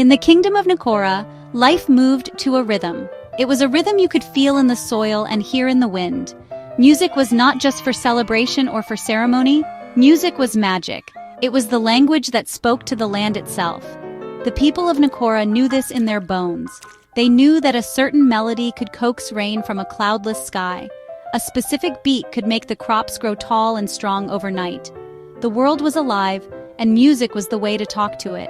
In the kingdom of Nkora, life moved to a rhythm. It was a rhythm you could feel in the soil and hear in the wind. Music was not just for celebration or for ceremony. Music was magic. It was the language that spoke to the land itself. The people of Nkora knew this in their bones. They knew that a certain melody could coax rain from a cloudless sky. A specific beat could make the crops grow tall and strong overnight. The world was alive, and music was the way to talk to it.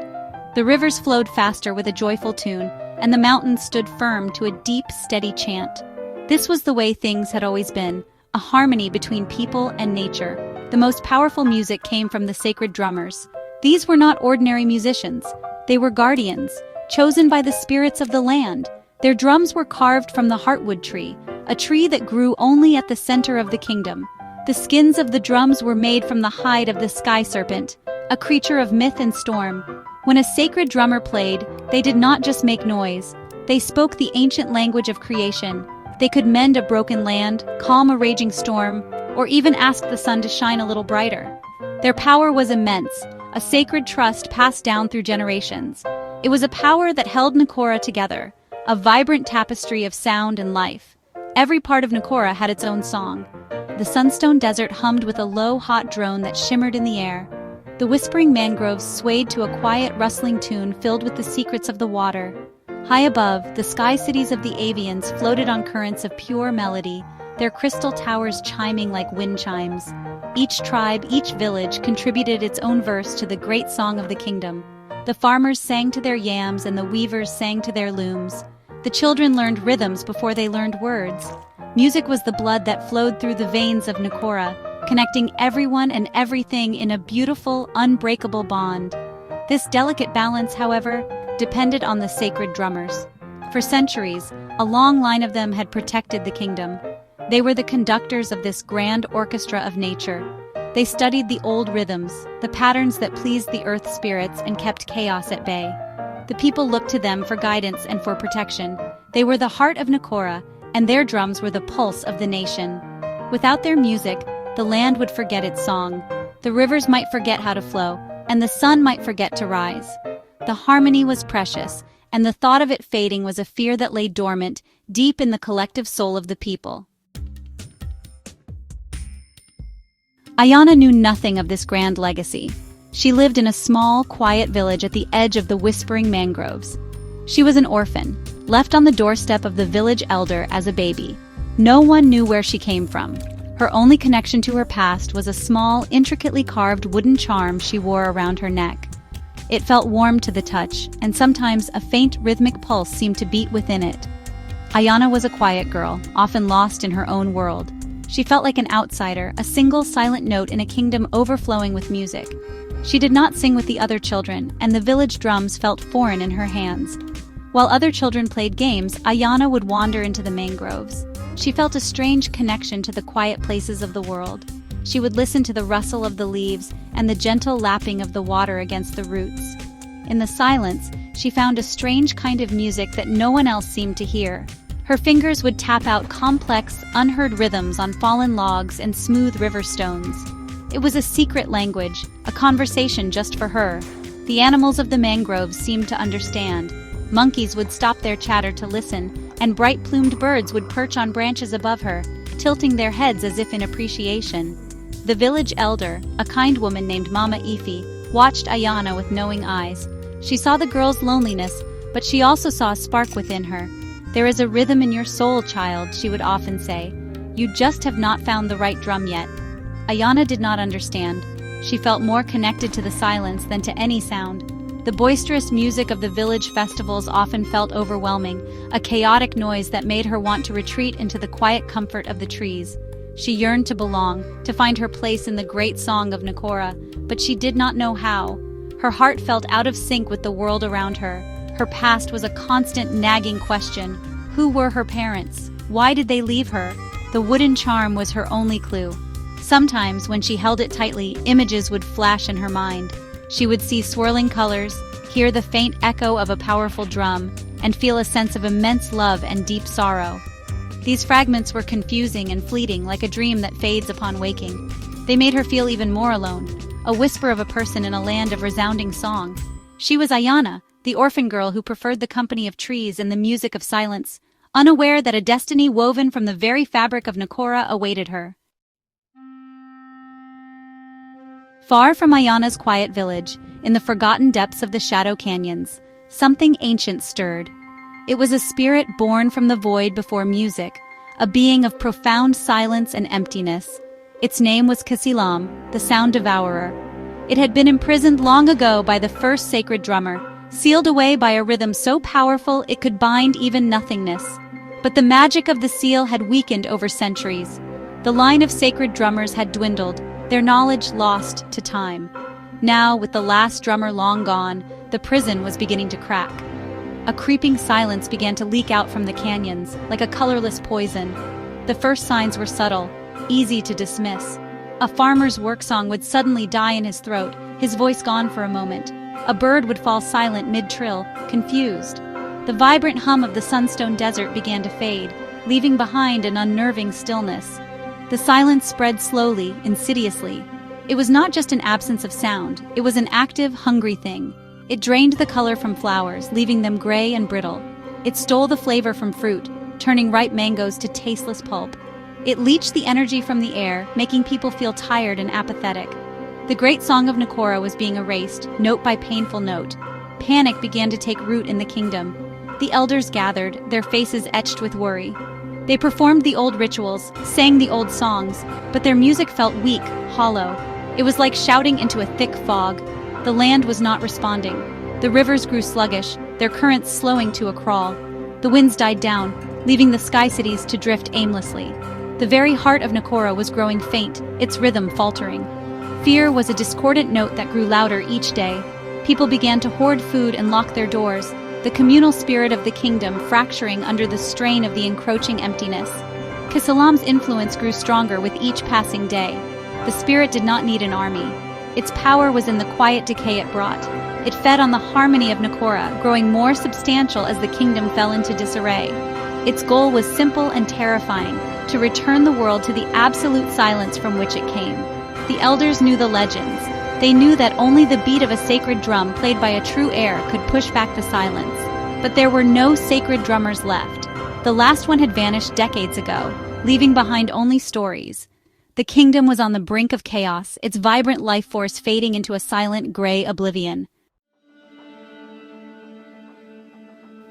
The rivers flowed faster with a joyful tune, and the mountains stood firm to a deep, steady chant. This was the way things had always been, a harmony between people and nature. The most powerful music came from the sacred drummers. These were not ordinary musicians. They were guardians, chosen by the spirits of the land. Their drums were carved from the heartwood tree, a tree that grew only at the center of the kingdom. The skins of the drums were made from the hide of the sky serpent, a creature of myth and storm. When a sacred drummer played, they did not just make noise. They spoke the ancient language of creation. They could mend a broken land, calm a raging storm, or even ask the sun to shine a little brighter. Their power was immense, a sacred trust passed down through generations. It was a power that held Nkora together, a vibrant tapestry of sound and life. Every part of Nkora had its own song. The sunstone desert hummed with a low, hot drone that shimmered in the air. The whispering mangroves swayed to a quiet, rustling tune filled with the secrets of the water. High above, the sky cities of the avians floated on currents of pure melody, their crystal towers chiming like wind chimes. Each tribe, each village contributed its own verse to the great song of the kingdom. The farmers sang to their yams and the weavers sang to their looms. The children learned rhythms before they learned words. Music was the blood that flowed through the veins of Nkora, connecting everyone and everything in a beautiful, unbreakable bond. This delicate balance, however, depended on the sacred drummers. For centuries, a long line of them had protected the kingdom. They were the conductors of this grand orchestra of nature. They studied the old rhythms, the patterns that pleased the earth spirits and kept chaos at bay. The people looked to them for guidance and for protection. They were the heart of Nkora, and their drums were the pulse of the nation. Without their music, the land would forget its song. The rivers might forget how to flow, and the sun might forget to rise. The harmony was precious, and the thought of it fading was a fear that lay dormant, deep in the collective soul of the people. Ayana knew nothing of this grand legacy. She lived in a small, quiet village at the edge of the whispering mangroves. She was an orphan, left on the doorstep of the village elder as a baby. No one knew where she came from. Her only connection to her past was a small, intricately carved wooden charm she wore around her neck. It felt warm to the touch, and sometimes a faint rhythmic pulse seemed to beat within it. Ayana was a quiet girl, often lost in her own world. She felt like an outsider, a single silent note in a kingdom overflowing with music. She did not sing with the other children, and the village drums felt foreign in her hands. While other children played games, Ayana would wander into the mangroves. She felt a strange connection to the quiet places of the world. She would listen to the rustle of the leaves and the gentle lapping of the water against the roots. In the silence, she found a strange kind of music that no one else seemed to hear. Her fingers would tap out complex, unheard rhythms on fallen logs and smooth river stones. It was a secret language, a conversation just for her. The animals of the mangroves seemed to understand. Monkeys would stop their chatter to listen, and bright-plumed birds would perch on branches above her, tilting their heads as if in appreciation. The village elder, a kind woman named Mama Ifi, watched Ayana with knowing eyes. She saw the girl's loneliness, but she also saw a spark within her. "There is a rhythm in your soul, child," she would often say. "You just have not found the right drum yet." Ayana did not understand. She felt more connected to the silence than to any sound. The boisterous music of the village festivals often felt overwhelming, a chaotic noise that made her want to retreat into the quiet comfort of the trees. She yearned to belong, to find her place in the great song of Nkora, but she did not know how. Her heart felt out of sync with the world around her. Her past was a constant nagging question. Who were her parents? Why did they leave her? The wooden charm was her only clue. Sometimes, when she held it tightly, images would flash in her mind. She would see swirling colors, hear the faint echo of a powerful drum, and feel a sense of immense love and deep sorrow. These fragments were confusing and fleeting, like a dream that fades upon waking. They made her feel even more alone, a whisper of a person in a land of resounding song. She was Ayana, the orphan girl who preferred the company of trees and the music of silence, unaware that a destiny woven from the very fabric of Nkora awaited her. Far from Ayana's quiet village, in the forgotten depths of the shadow canyons, something ancient stirred. It was a spirit born from the void before music, a being of profound silence and emptiness. Its name was Kasilam, the sound devourer. It had been imprisoned long ago by the first sacred drummer, sealed away by a rhythm so powerful it could bind even nothingness. But the magic of the seal had weakened over centuries. The line of sacred drummers had dwindled, their knowledge lost to time. Now, with the last drummer long gone, the prison was beginning to crack. A creeping silence began to leak out from the canyons, like a colorless poison. The first signs were subtle, easy to dismiss. A farmer's work song would suddenly die in his throat, his voice gone for a moment. A bird would fall silent mid-trill, confused. The vibrant hum of the sunstone desert began to fade, leaving behind an unnerving stillness. The silence spread slowly, insidiously. It was not just an absence of sound, it was an active, hungry thing. It drained the color from flowers, leaving them gray and brittle. It stole the flavor from fruit, turning ripe mangoes to tasteless pulp. It leached the energy from the air, making people feel tired and apathetic. The great song of Nkora was being erased, note by painful note. Panic began to take root in the kingdom. The elders gathered, their faces etched with worry. They performed the old rituals, sang the old songs, but their music felt weak, hollow. It was like shouting into a thick fog. The land was not responding. The rivers grew sluggish, their currents slowing to a crawl. The winds died down, leaving the sky cities to drift aimlessly. The very heart of Nkora was growing faint, its rhythm faltering. Fear was a discordant note that grew louder each day. People began to hoard food and lock their doors, the communal spirit of the kingdom fracturing under the strain of the encroaching emptiness. Kasilam's influence grew stronger with each passing day. The spirit did not need an army. Its power was in the quiet decay it brought. It fed on the harmony of Nkora, growing more substantial as the kingdom fell into disarray. Its goal was simple and terrifying, to return the world to the absolute silence from which it came. The elders knew the legends. They knew that only the beat of a sacred drum played by a true heir could push back the silence. But there were no sacred drummers left. The last one had vanished decades ago, leaving behind only stories. The kingdom was on the brink of chaos, its vibrant life force fading into a silent, gray oblivion.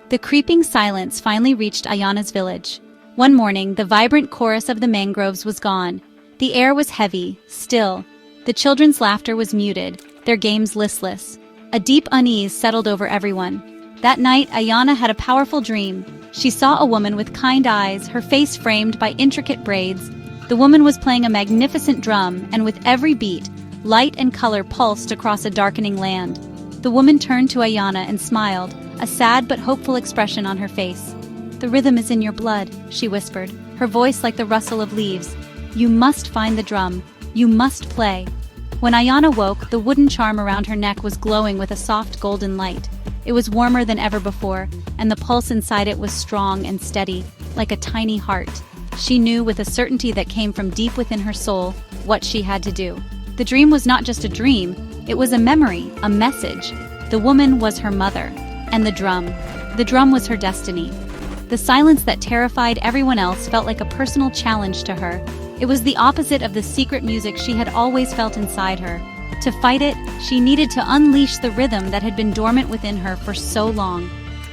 The creeping silence finally reached Ayana's village. One morning, the vibrant chorus of the mangroves was gone. The air was heavy, still. The children's laughter was muted, their games listless. A deep unease settled over everyone. That night, Ayana had a powerful dream. She saw a woman with kind eyes, her face framed by intricate braids. The woman was playing a magnificent drum, and with every beat, light and color pulsed across a darkening land. The woman turned to Ayana and smiled, a sad but hopeful expression on her face. "The rhythm is in your blood," she whispered, her voice like the rustle of leaves. "You must find the drum. You must play." When Ayana woke, the wooden charm around her neck was glowing with a soft golden light. It was warmer than ever before, and the pulse inside it was strong and steady, like a tiny heart. She knew with a certainty that came from deep within her soul what she had to do. The dream was not just a dream, it was a memory, a message. The woman was her mother, and the drum was her destiny. The silence that terrified everyone else felt like a personal challenge to her. It was the opposite of the secret music she had always felt inside her. To fight it, she needed to unleash the rhythm that had been dormant within her for so long.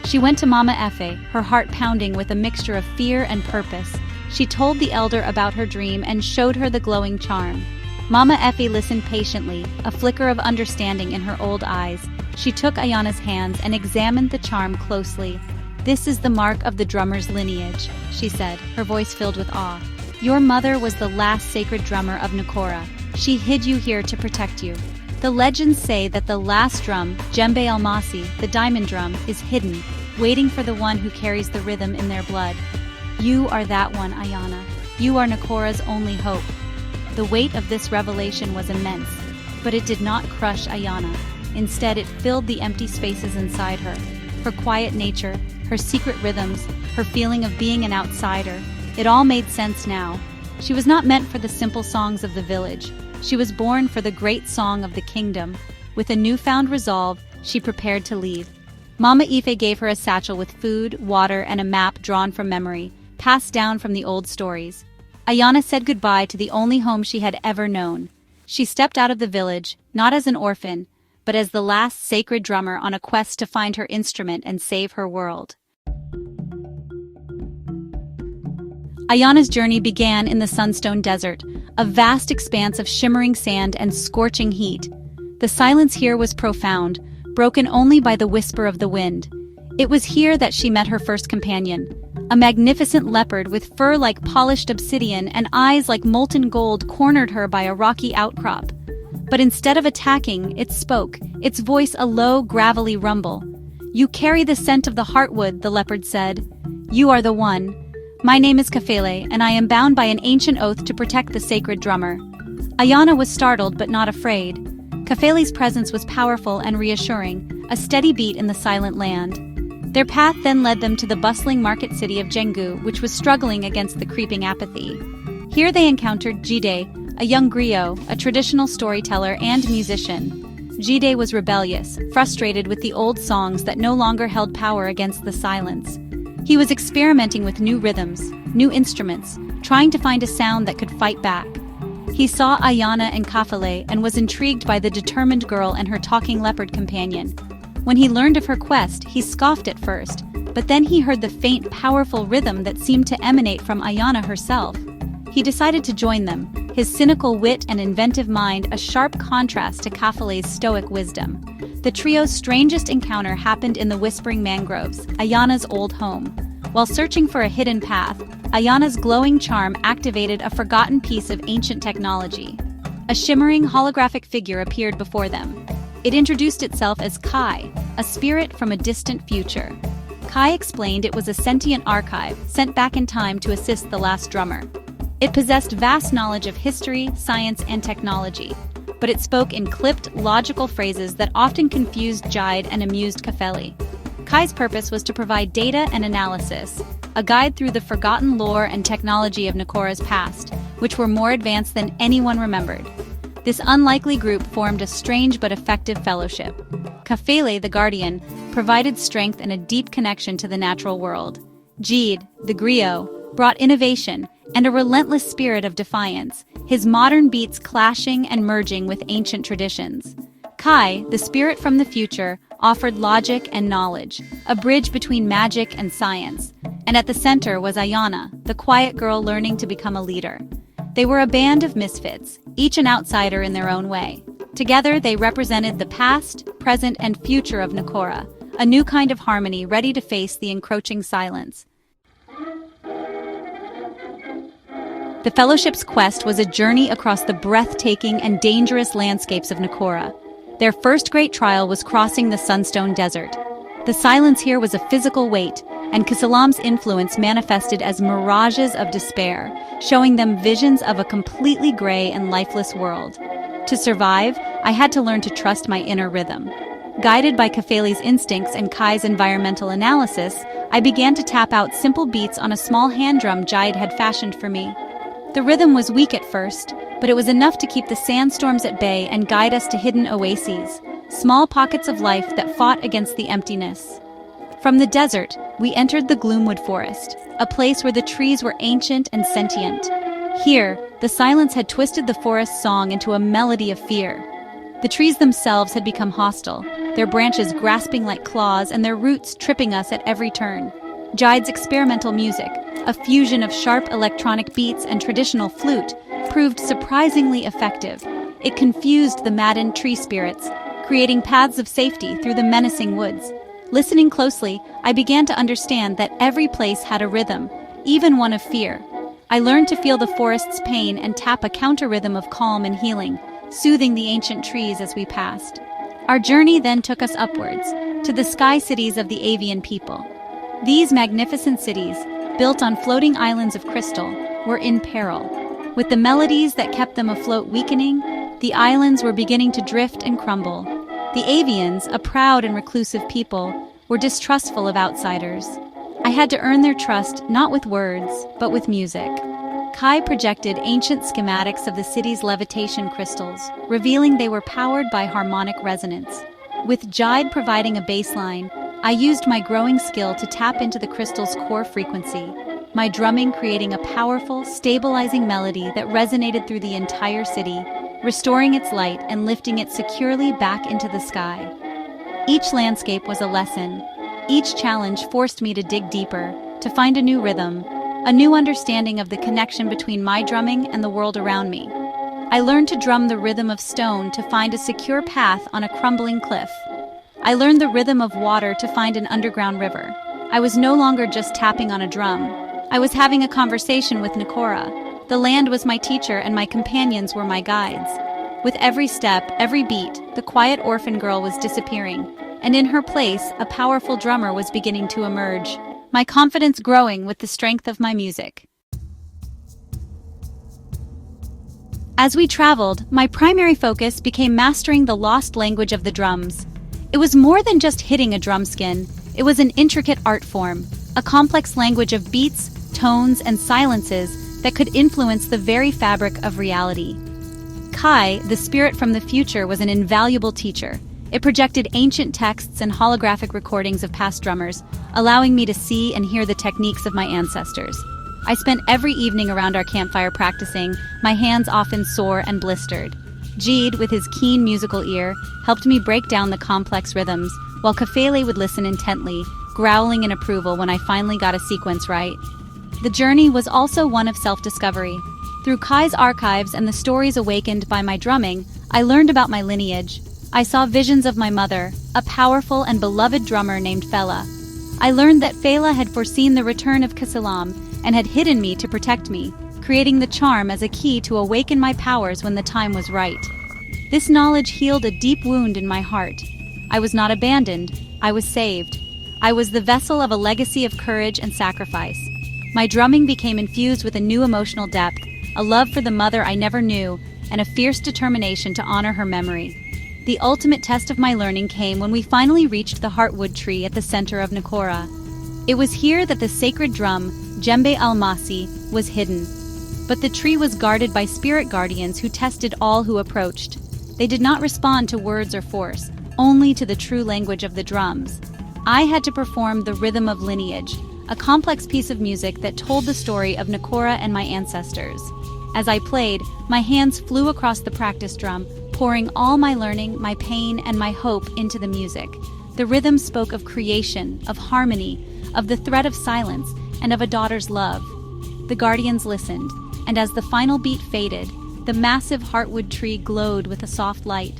She went to Mama Efe, her heart pounding with a mixture of fear and purpose. She told the elder about her dream and showed her the glowing charm. Mama Efe listened patiently, a flicker of understanding in her old eyes. She took Ayana's hands and examined the charm closely. "This is the mark of the drummer's lineage," she said, her voice filled with awe. "Your mother was the last sacred drummer of Nkora. She hid you here to protect you. The legends say that the last drum, Djembe Almasi, the diamond drum, is hidden, waiting for the one who carries the rhythm in their blood. You are that one, Ayana. You are Nkora's only hope." The weight of this revelation was immense, but it did not crush Ayana. Instead, it filled the empty spaces inside her. Her quiet nature, her secret rhythms, her feeling of being an outsider. It all made sense now. She was not meant for the simple songs of the village. She was born for the great song of the kingdom. With a newfound resolve, she prepared to leave. Mama Ife gave her a satchel with food, water, and a map drawn from memory, passed down from the old stories. Ayana said goodbye to the only home she had ever known. She stepped out of the village, not as an orphan, but as the last sacred drummer on a quest to find her instrument and save her world. Ayana's journey began in the Sunstone Desert, a vast expanse of shimmering sand and scorching heat. The silence here was profound, broken only by the whisper of the wind. It was here that she met her first companion, a magnificent leopard with fur like polished obsidian and eyes like molten gold cornered her by a rocky outcrop. But instead of attacking, it spoke, its voice a low, gravelly rumble. "You carry the scent of the heartwood," the leopard said. "You are the one. My name is Kafele, and I am bound by an ancient oath to protect the sacred drummer." Ayana was startled but not afraid. Kafele's presence was powerful and reassuring, a steady beat in the silent land. Their path then led them to the bustling market city of Jengu, which was struggling against the creeping apathy. Here they encountered Jide, a young griot, a traditional storyteller and musician. Jide was rebellious, frustrated with the old songs that no longer held power against the silence. He was experimenting with new rhythms, new instruments, trying to find a sound that could fight back. He saw Ayana and Kafele and was intrigued by the determined girl and her talking leopard companion. When he learned of her quest, he scoffed at first, but then he heard the faint, powerful rhythm that seemed to emanate from Ayana herself. He decided to join them, his cynical wit and inventive mind a sharp contrast to Kafele's stoic wisdom. The trio's strangest encounter happened in the Whispering Mangroves, Ayana's old home. While searching for a hidden path, Ayana's glowing charm activated a forgotten piece of ancient technology. A shimmering holographic figure appeared before them. It introduced itself as Kai, a spirit from a distant future. Kai explained it was a sentient archive sent back in time to assist the last drummer. It possessed vast knowledge of history, science, and technology, but it spoke in clipped, logical phrases that often confused Jide and amused Kafele. Kai's purpose was to provide data and analysis, a guide through the forgotten lore and technology of Nkora's past, which were more advanced than anyone remembered. This unlikely group formed a strange but effective fellowship. Kafele, the guardian, provided strength and a deep connection to the natural world. Jide, the griot, brought innovation and a relentless spirit of defiance, his modern beats clashing and merging with ancient traditions. Kai, the spirit from the future, offered logic and knowledge, a bridge between magic and science. And at the center was Ayana, the quiet girl learning to become a leader. They were a band of misfits, each an outsider in their own way. Together, they represented the past, present, and future of Nkora, a new kind of harmony ready to face the encroaching silence. The Fellowship's quest was a journey across the breathtaking and dangerous landscapes of Nkora. Their first great trial was crossing the Sunstone Desert. The silence here was a physical weight, and Kisalam's influence manifested as mirages of despair, showing them visions of a completely gray and lifeless world. To survive, I had to learn to trust my inner rhythm. Guided by Kafele's instincts and Kai's environmental analysis, I began to tap out simple beats on a small hand drum Jide had fashioned for me. The rhythm was weak at first, but it was enough to keep the sandstorms at bay and guide us to hidden oases, small pockets of life that fought against the emptiness. From the desert, we entered the Gloomwood Forest, a place where the trees were ancient and sentient. Here, the silence had twisted the forest's song into a melody of fear. The trees themselves had become hostile, their branches grasping like claws and their roots tripping us at every turn. Jide's experimental music, a fusion of sharp electronic beats and traditional flute, proved surprisingly effective. It confused the maddened tree spirits, creating paths of safety through the menacing woods. Listening closely, I began to understand that every place had a rhythm, even one of fear. I learned to feel the forest's pain and tap a counter-rhythm of calm and healing, soothing the ancient trees as we passed. Our journey then took us upwards, to the sky cities of the avian people. These magnificent cities, built on floating islands of crystal, were in peril. With the melodies that kept them afloat weakening, the islands were beginning to drift and crumble. The avians, a proud and reclusive people, were distrustful of outsiders. I had to earn their trust not with words, but with music. Kai projected ancient schematics of the city's levitation crystals, revealing they were powered by harmonic resonance. With Jide providing a bass line, I used my growing skill to tap into the crystal's core frequency, my drumming creating a powerful, stabilizing melody that resonated through the entire city, restoring its light and lifting it securely back into the sky. Each landscape was a lesson. Each challenge forced me to dig deeper, to find a new rhythm, a new understanding of the connection between my drumming and the world around me. I learned to drum the rhythm of stone to find a secure path on a crumbling cliff. I learned the rhythm of water to find an underground river. I was no longer just tapping on a drum. I was having a conversation with Nkora. The land was my teacher and my companions were my guides. With every step, every beat, the quiet orphan girl was disappearing, and in her place, a powerful drummer was beginning to emerge, my confidence growing with the strength of my music. As we traveled, my primary focus became mastering the lost language of the drums. It was more than just hitting a drum skin. It was an intricate art form, a complex language of beats, tones, and silences that could influence the very fabric of reality. Kai, the spirit from the future, was an invaluable teacher. It projected ancient texts and holographic recordings of past drummers, allowing me to see and hear the techniques of my ancestors. I spent every evening around our campfire practicing, my hands often sore and blistered. Jeed, with his keen musical ear, helped me break down the complex rhythms, while Kafele would listen intently, growling in approval when I finally got a sequence right. The journey was also one of self-discovery. Through Kai's archives and the stories awakened by my drumming, I learned about my lineage. I saw visions of my mother, a powerful and beloved drummer named Fela. I learned that Fela had foreseen the return of Kasilam and had hidden me to protect me, creating the charm as a key to awaken my powers when the time was right. This knowledge healed a deep wound in my heart. I was not abandoned, I was saved. I was the vessel of a legacy of courage and sacrifice. My drumming became infused with a new emotional depth, a love for the mother I never knew, and a fierce determination to honor her memory. The ultimate test of my learning came when we finally reached the heartwood tree at the center of Nkora. It was here that the sacred drum, Djembe Almasi, was hidden. But the tree was guarded by spirit guardians who tested all who approached. They did not respond to words or force, only to the true language of the drums. I had to perform the rhythm of lineage, a complex piece of music that told the story of Nkora and my ancestors. As I played, my hands flew across the practice drum, pouring all my learning, my pain, and my hope into the music. The rhythm spoke of creation, of harmony, of the thread of silence, and of a daughter's love. The guardians listened, and as the final beat faded, the massive heartwood tree glowed with a soft light.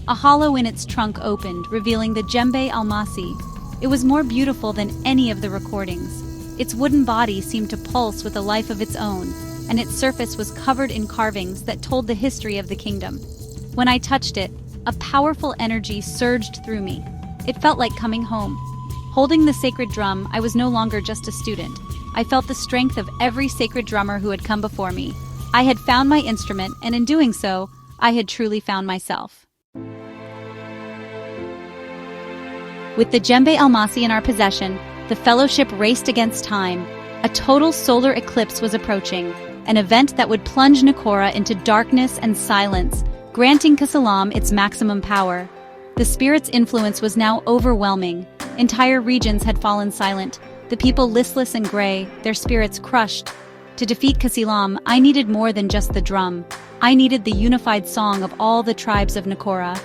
A hollow in its trunk opened, revealing the Djembe Almasi. It was more beautiful than any of the recordings. Its wooden body seemed to pulse with a life of its own, and its surface was covered in carvings that told the history of the kingdom. When I touched it, a powerful energy surged through me. It felt like coming home. Holding the sacred drum, I was no longer just a student. I felt the strength of every sacred drummer who had come before me. I had found my instrument, and in doing so, I had truly found myself. With the Djembe Almasi in our possession, the fellowship raced against time. A total solar eclipse was approaching, an event that would plunge Nkora into darkness and silence, granting Kasilam its maximum power. The spirit's influence was now overwhelming. Entire regions had fallen silent, the people listless and gray, their spirits crushed. To defeat Kasilam, I needed more than just the drum. I needed the unified song of all the tribes of Nkora.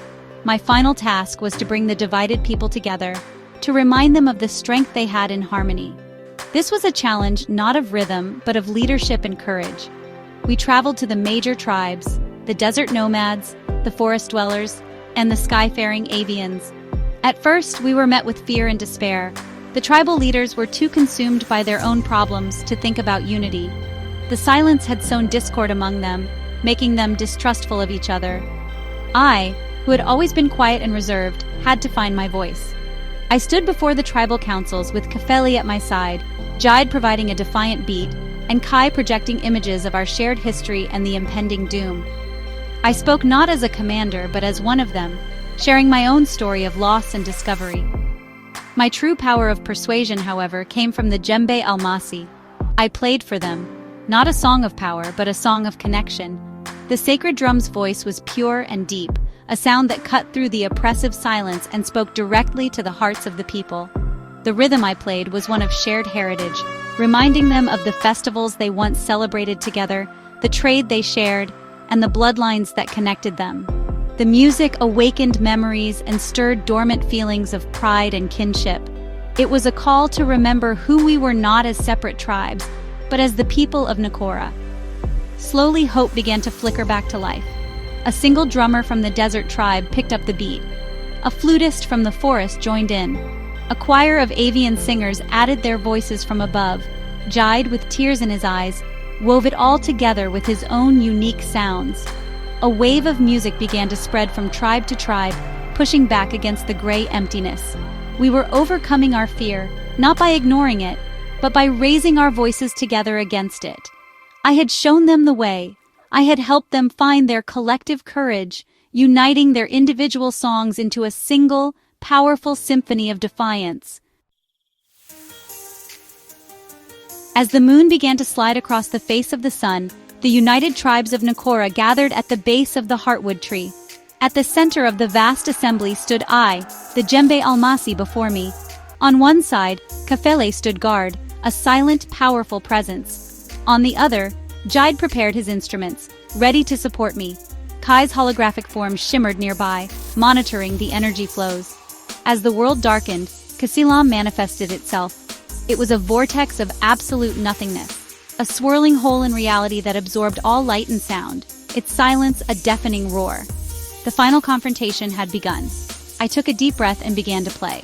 My final task was to bring the divided people together, to remind them of the strength they had in harmony. This was a challenge not of rhythm, but of leadership and courage. We traveled to the major tribes, the desert nomads, the forest dwellers, and the sky-faring avians. At first, we were met with fear and despair. The tribal leaders were too consumed by their own problems to think about unity. The silence had sown discord among them, making them distrustful of each other. I, who had always been quiet and reserved, had to find my voice. I stood before the tribal councils with Kafeli at my side, Jide providing a defiant beat, and Kai projecting images of our shared history and the impending doom. I spoke not as a commander, but as one of them, sharing my own story of loss and discovery. My true power of persuasion, however, came from the Djembe Almasi. I played for them, not a song of power, but a song of connection. The sacred drum's voice was pure and deep, a sound that cut through the oppressive silence and spoke directly to the hearts of the people. The rhythm I played was one of shared heritage, reminding them of the festivals they once celebrated together, the trade they shared, and the bloodlines that connected them. The music awakened memories and stirred dormant feelings of pride and kinship. It was a call to remember who we were not as separate tribes, but as the people of Nkora. Slowly, hope began to flicker back to life. A single drummer from the desert tribe picked up the beat. A flutist from the forest joined in. A choir of avian singers added their voices from above. Jide, with tears in his eyes, wove it all together with his own unique sounds. A wave of music began to spread from tribe to tribe, pushing back against the gray emptiness. We were overcoming our fear, not by ignoring it, but by raising our voices together against it. I had shown them the way. I had helped them find their collective courage, uniting their individual songs into a single, powerful symphony of defiance. As the moon began to slide across the face of the sun, the united tribes of Nkora gathered at the base of the heartwood tree. At the center of the vast assembly stood I, the djembe almasi before me. On one side, Kafele stood guard, a silent, powerful presence. On the other, Jide prepared his instruments, ready to support me. Kai's holographic form shimmered nearby, monitoring the energy flows. As the world darkened, Kasilam manifested itself. It was a vortex of absolute nothingness, a swirling hole in reality that absorbed all light and sound, its silence a deafening roar. The final confrontation had begun. I took a deep breath and began to play.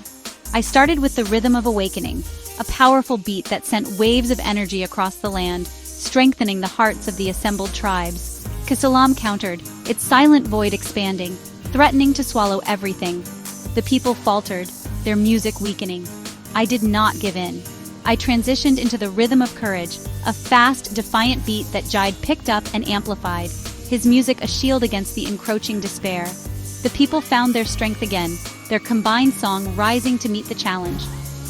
I started with the rhythm of awakening, a powerful beat that sent waves of energy across the land, strengthening the hearts of the assembled tribes. Kasilam countered, its silent void expanding, threatening to swallow everything. The people faltered, their music weakening. I did not give in. I transitioned into the rhythm of courage, a fast, defiant beat that Jide picked up and amplified, his music a shield against the encroaching despair. The people found their strength again, their combined song rising to meet the challenge.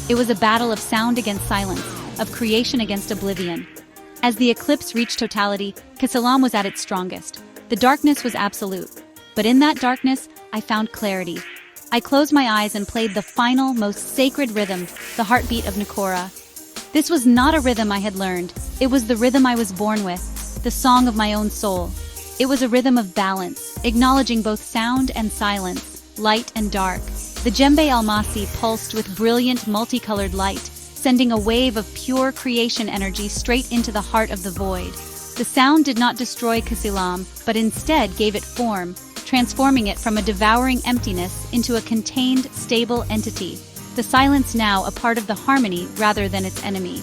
It was a battle of sound against silence, of creation against oblivion. As the eclipse reached totality, Kasilam was at its strongest. The darkness was absolute. But in that darkness, I found clarity. I closed my eyes and played the final, most sacred rhythm, the heartbeat of Nkora. This was not a rhythm I had learned. It was the rhythm I was born with, the song of my own soul. It was a rhythm of balance, acknowledging both sound and silence, light and dark. The djembe almasi pulsed with brilliant, multicolored light, sending a wave of pure creation energy straight into the heart of the void. The sound did not destroy Kasilam, but instead gave it form, transforming it from a devouring emptiness into a contained, stable entity. The silence now a part of the harmony rather than its enemy.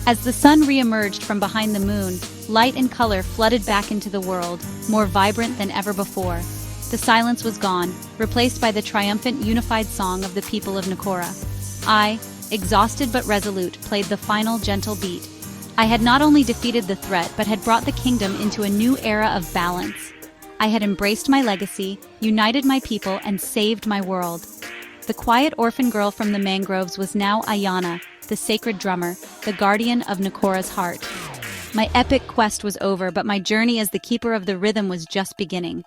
As the sun re-emerged from behind the moon, light and color flooded back into the world, more vibrant than ever before. The silence was gone, replaced by the triumphant, unified song of the people of Nkora. I, exhausted but resolute, played the final gentle beat. I had not only defeated the threat, but had brought the kingdom into a new era of balance. I had embraced my legacy, united my people, and saved my world. The quiet orphan girl from the mangroves was now Ayana, the sacred drummer, the guardian of Nkora's heart. My epic quest was over, but my journey as the keeper of the rhythm was just beginning.